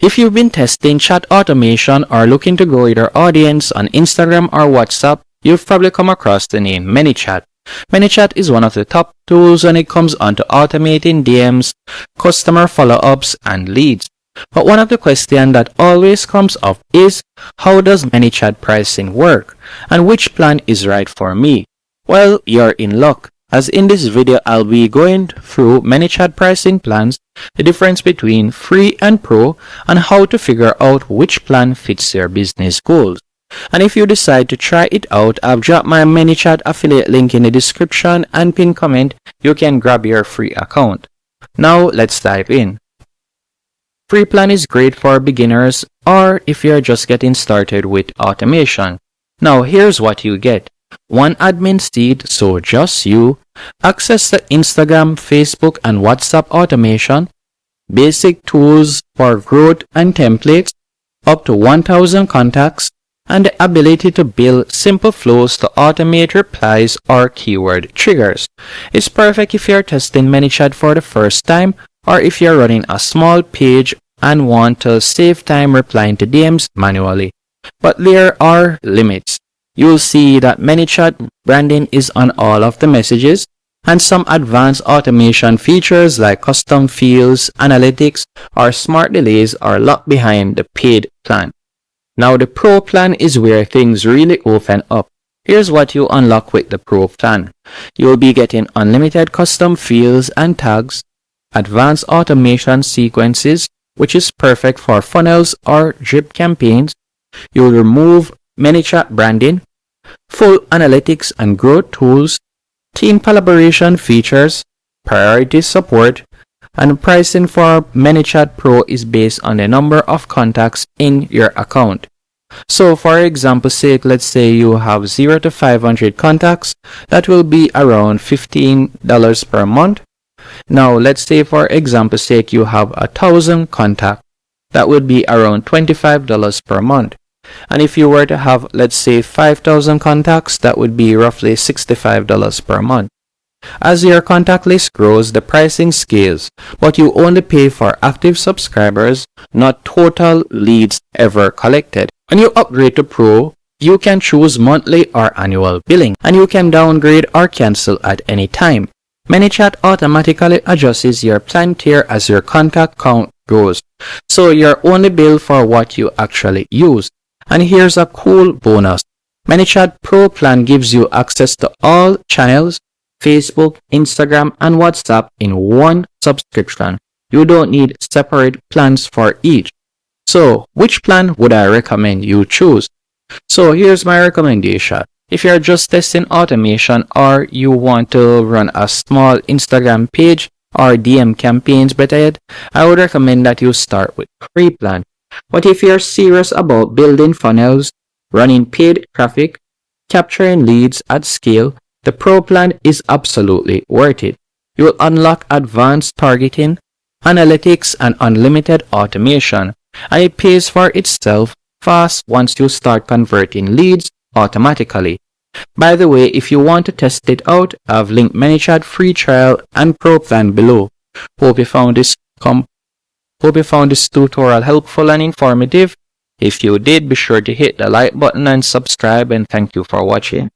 If you've been testing chat automation or looking to grow your audience on Instagram or WhatsApp, you've probably come across the name ManyChat. ManyChat is one of the top tools when it comes onto automating DMs, customer follow-ups, and leads. But one of the questions that always comes up is, how does ManyChat pricing work, and which plan is right for me? Well, you're in luck, as in this video I'll be going through ManyChat pricing plans, the difference between free and pro, and how to figure out which plan fits your business goals. And if you decide to try it out, I've dropped my ManyChat affiliate link in the description and pinned comment. You can grab your free account. Now let's dive in. Free plan is great for beginners or if you're just getting started with automation. Now here's what you get. One admin seat, so just you, access to Instagram, Facebook, and WhatsApp automation, basic tools for growth and templates, up to 1,000 contacts, and the ability to build simple flows to automate replies or keyword triggers. It's perfect if you're testing ManyChat for the first time or if you're running a small page and want to save time replying to DMs manually. But there are limits. You'll see that ManyChat branding is on all of the messages, and some advanced automation features like custom fields, analytics, or smart delays are locked behind the paid plan. Now the Pro plan is where things really open up. Here's what you unlock with the Pro plan. You'll be getting unlimited custom fields and tags, advanced automation sequences, which is perfect for funnels or drip campaigns. You'll remove ManyChat branding, full analytics and growth tools, team collaboration features, priority support, and pricing for ManyChat Pro is based on the number of contacts in your account. So for example's sake, let's say you have 0 to 500 contacts, that will be around $15 per month. Now let's say for example's sake you have 1,000 contacts, that would be around $25 per month. And if you were to have, let's say, 5,000 contacts, that would be roughly $65 per month. As your contact list grows, the pricing scales, but you only pay for active subscribers, not total leads ever collected. When you upgrade to Pro, you can choose monthly or annual billing, and you can downgrade or cancel at any time. ManyChat automatically adjusts your plan tier as your contact count grows, so you're only billed for what you actually use. And here's a cool bonus. ManyChat Pro Plan gives you access to all channels, Facebook, Instagram, and WhatsApp in one subscription. You don't need separate plans for each. So, which plan would I recommend you choose? So, here's my recommendation. If you're just testing automation or you want to run a small Instagram page or DM campaigns better yet, I would recommend that you start with free plan. But if you're serious about building funnels, running paid traffic, capturing leads at scale, the Pro plan is absolutely worth it. You'll unlock advanced targeting, analytics, and unlimited automation, and it pays for itself fast once you start converting leads automatically. By the way, if you want to test it out, I've linked ManyChat free trial and Pro plan below. Hope you found this tutorial helpful and informative. If you did, be sure to hit the like button and subscribe, and thank you for watching.